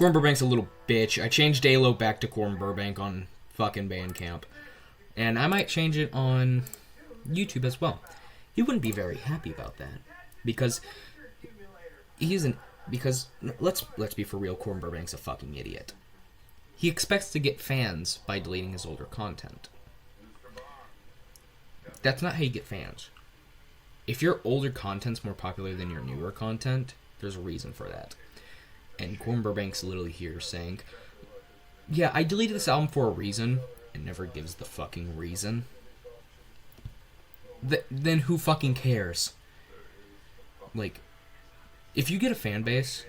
Corbin Burbank's a little bitch. I changed Alo back to Corbin Burbank on fucking Bandcamp. And I might change it on YouTube as well. He wouldn't be very happy about that. Because let's be for real, Corbin Burbank's a fucking idiot. He expects to get fans by deleting his older content. That's not how you get fans. If your older content's more popular than your newer content, there's a reason for that. And Corbin Burbank's literally here saying, yeah, I deleted this album for a reason. It never gives the fucking reason. Then who fucking cares? Like, if you get a fan base,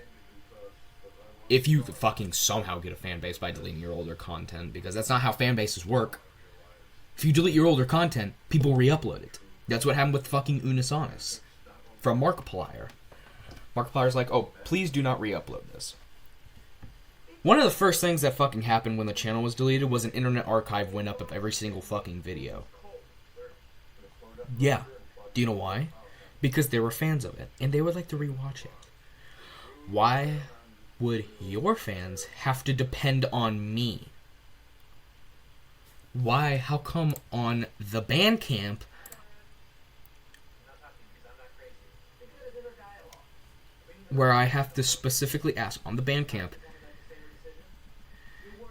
if you fucking somehow get a fan base by deleting your older content, because that's not how fan bases work. If you delete your older content, people re-upload it. That's what happened with fucking Unisonis from Markiplier. Markiplier's like, oh, please do not re-upload this. One of the first things that fucking happened when the channel was deleted was an internet archive went up of every single fucking video. Yeah. Do you know why? Because they were fans of it, and they would like to rewatch it. Why would your fans have to depend on me? Why? How come on the Bandcamp where I have to specifically ask on the Bandcamp,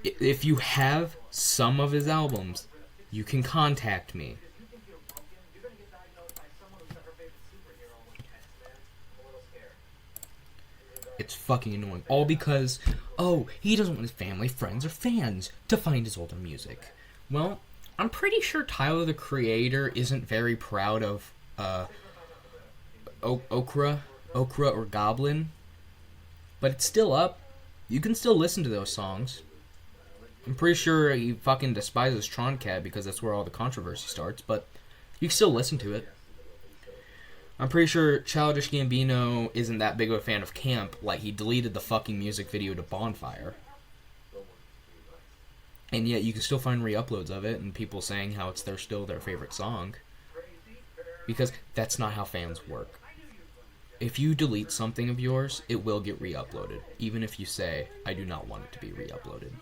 if you have some of his albums, you can contact me. It's fucking annoying. All because, oh, he doesn't want his family, friends, or fans to find his older music. Well, I'm pretty sure Tyler, the Creator, isn't very proud of Okra or Goblin. But it's still up. You can still listen to those songs. I'm pretty sure he fucking despises Troncat because that's where all the controversy starts, but you can still listen to it. I'm pretty sure Childish Gambino isn't that big of a fan of Camp, like he deleted the fucking music video to Bonfire. And yet you can still find re-uploads of it and people saying how it's still their favorite song. Because that's not how fans work. If you delete something of yours, it will get re-uploaded, even if you say, I do not want it to be re-uploaded.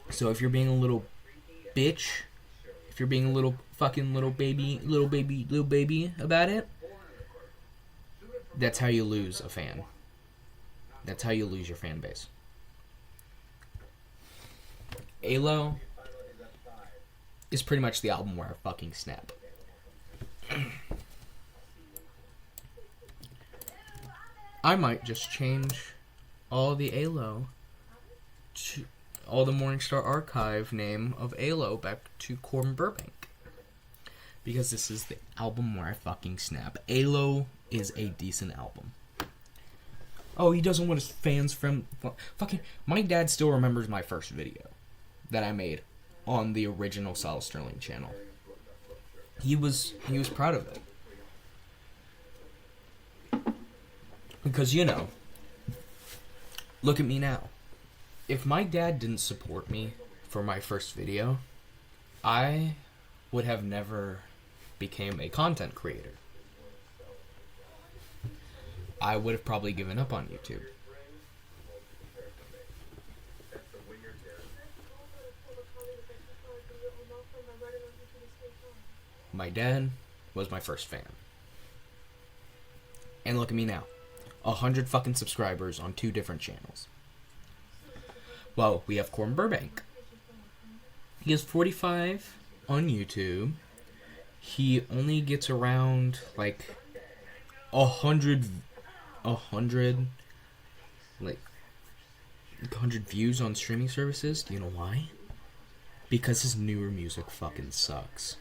So if you're being a little bitch, if you're being a little fucking little baby about it, that's how you lose a fan. That's how you lose your fan base. Alo is pretty much the album where I fucking snap. I might just change all the Alo to all the Morningstar Archive name of Alo back to Corbin Burbank. Because this is the album where I fucking snap. Alo is a decent album. Oh, he doesn't want his fans from... Fucking... My dad still remembers my first video that I made on the original Sal Sterling channel. He was proud of it. Because, you know, look at me now. If my dad didn't support me for my first video, I would have never became a content creator. I would have probably given up on YouTube. My dad was my first fan. And look at me now. 100 fucking subscribers on 2 different channels. Well, we have Corbin Burbank. He has 45 on YouTube. He only gets around like 100 views on streaming services. Do you know why? Because his newer music fucking sucks.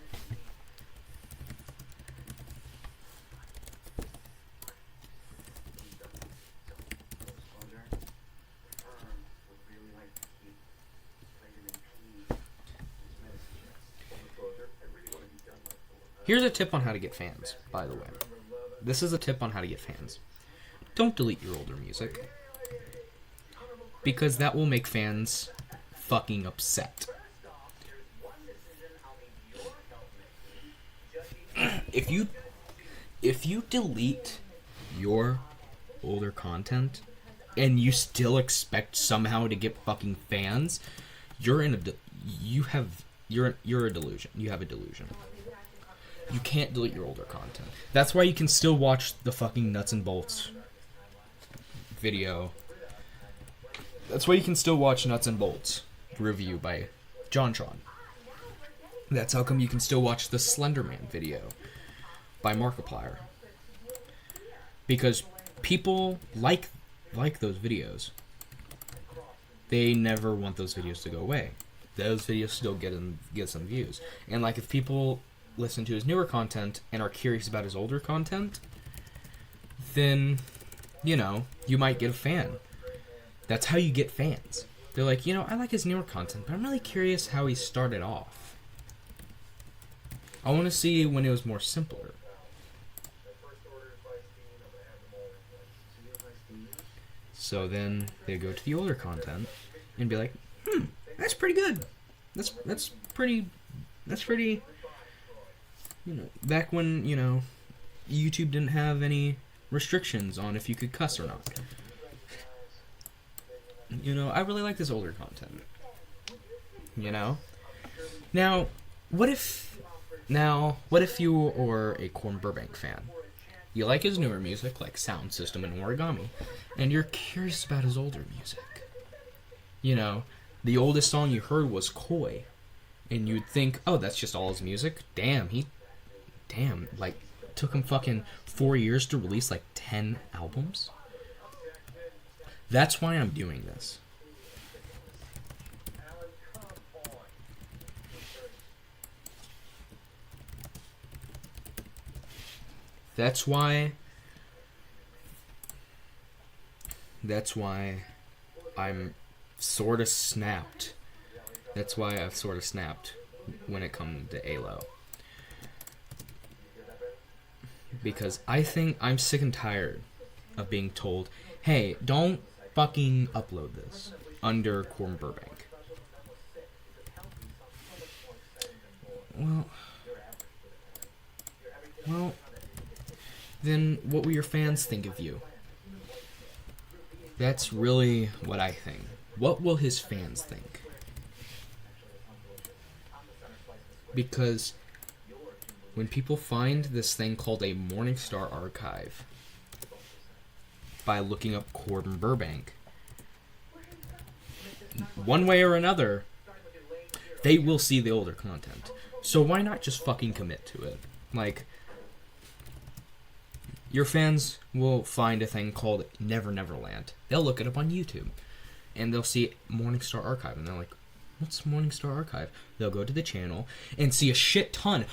Here's a tip on how to get fans, by the way. This is a tip on how to get fans. Don't delete your older music. Because that will make fans fucking upset. If you delete your older content, and you still expect somehow to get fucking fans, you're in a you're a delusion. You have a delusion. You can't delete your older content. That's why you can still watch the fucking nuts and bolts video. That's why you can still watch Nuts and Bolts review by JonTron. That's how come you can still watch the Slenderman video by Markiplier. Because people like those videos. They never want those videos to go away. Those videos still get some views. And like if people listen to his newer content and are curious about his older content, then, you know, you might get a fan. That's how you get fans. They're like, you know, I like his newer content, but I'm really curious how he started off. I want to see when it was more simpler. So then they go to the older content and be like, that's pretty good. That's pretty, you know, back when, you know, YouTube didn't have any restrictions on if you could cuss or not. You know, I really like this older content. You know? Now, what if you were a Corn Burbank fan? You like his newer music, like Sound System and Origami, and you're curious about his older music. You know, the oldest song you heard was Koi, and you'd think, oh, that's just all his music? Damn, like, took him fucking 4 years to release, like, 10 albums? That's why I'm doing this. That's why I'm sort of snapped. That's why I've sort of snapped when it comes to ALO. Because I think I'm sick and tired of being told, hey, don't fucking upload this under Corn Burbank. Well, then what will your fans think of you? That's really what I think. What will his fans think? Because when people find this thing called a Morningstar archive by looking up Corbin Burbank, one way or another, they will see the older content. So why not just fucking commit to it? Like, your fans will find a thing called Never Neverland. They'll look it up on YouTube, and they'll see Morningstar Archive, and they're like, what's Morningstar Archive? They'll go to the channel and see a shit ton,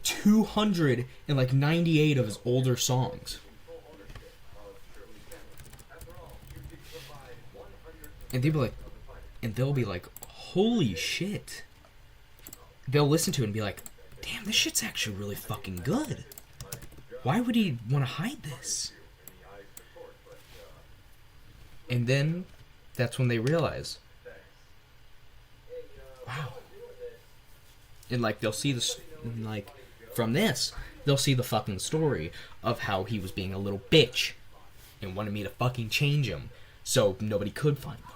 298 of his older songs. And they'll be like, holy shit. They'll listen to it and be like, damn, this shit's actually really fucking good. Why would he want to hide this? And then that's when they realize, wow. And like they'll see this, like from this, they'll see the fucking story of how he was being a little bitch and wanted me to fucking change him so nobody could find him.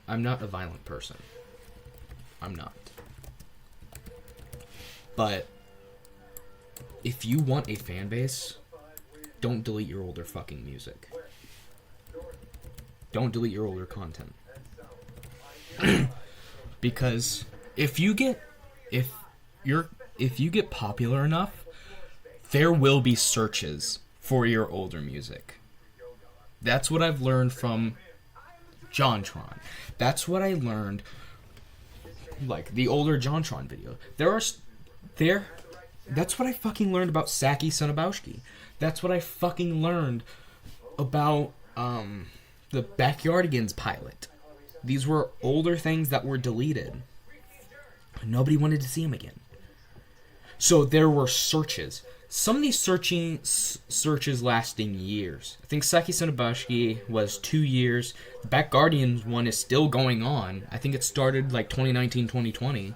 I'm not a violent person. I'm not. But if you want a fan base, don't delete your older fucking music. Don't delete your older content. Because if you get popular enough, there will be searches for your older music. That's what I've learned from JonTron. That's what I learned, like, the older JonTron video. That's what I fucking learned about Saki Sonobowski. That's what I fucking learned about, the Backyardigans pilot. These were older things that were deleted. Nobody wanted to see them again. So there were searches. Some of these searches lasting years. I think Saki Senabashiki was 2 years. The Back Guardians one is still going on. I think it started like 2019, 2020.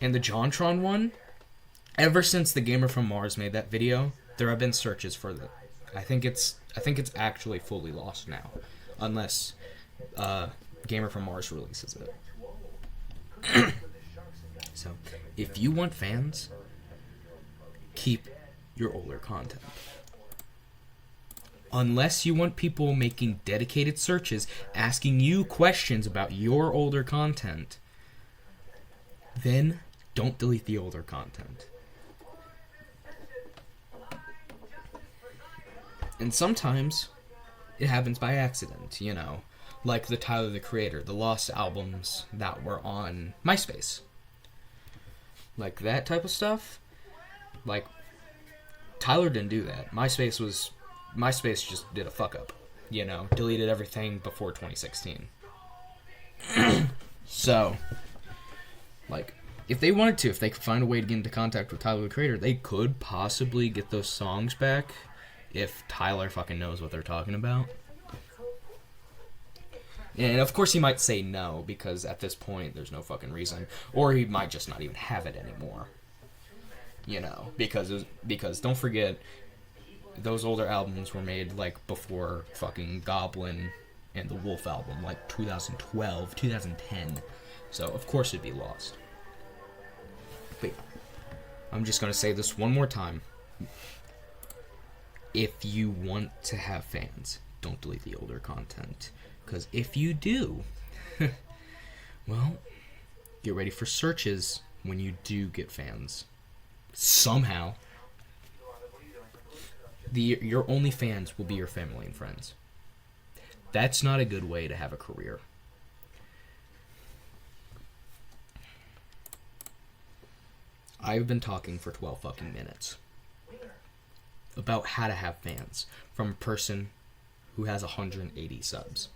And the Jontron one, ever since the Gamer from Mars made that video, there have been searches for it. I think it's actually fully lost now, unless Gamer from Mars releases it. So, if you want fans, keep your older content. Unless you want people making dedicated searches, asking you questions about your older content, then don't delete the older content. And sometimes it happens by accident, you know, like the Tyler the Creator, the lost albums that were on MySpace. Like that type of stuff. Like, Tyler didn't do that. MySpace just did a fuck up, you know, deleted everything before 2016. So, like, if they wanted to, if they could find a way to get into contact with Tyler the Creator, they could possibly get those songs back if Tyler fucking knows what they're talking about. And of course he might say no, because at this point there's no fucking reason. Or he might just not even have it anymore. You know, because don't forget, those older albums were made like before fucking Goblin and the Wolf album, like 2012, 2010. So of course it'd be lost. But I'm just gonna say this one more time. If you want to have fans, don't delete the older content. Because if you do, well, get ready for searches when you do get fans. Somehow, your only fans will be your family and friends. That's not a good way to have a career. I've been talking for 12 fucking minutes about how to have fans from a person who has 180 subs.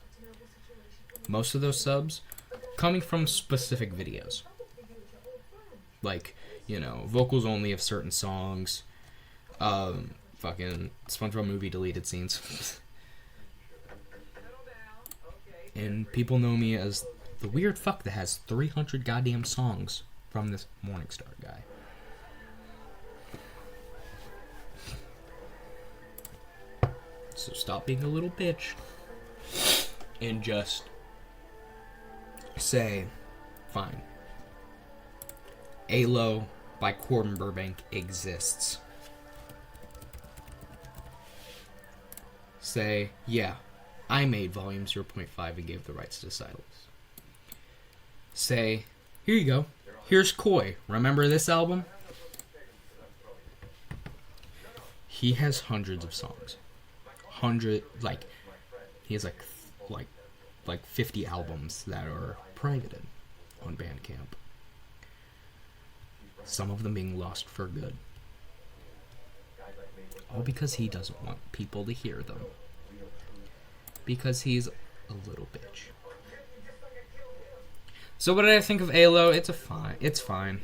Most of those subs coming from specific videos. Like, you know, vocals only of certain songs, fucking SpongeBob movie deleted scenes. And people know me as the weird fuck that has 300 goddamn songs from this Morningstar guy. So stop being a little bitch and just say, fine, ALO by Corbin Burbank exists. Say, yeah, I made volume 0.5 and gave the rights to Silas. Say, here you go, here's Koi, remember this album? He has hundreds of songs. He has like 50 albums that are privated on Bandcamp. Some of them being lost for good. All because he doesn't want people to hear them. Because he's a little bitch. So what did I think of ALO? It's fine.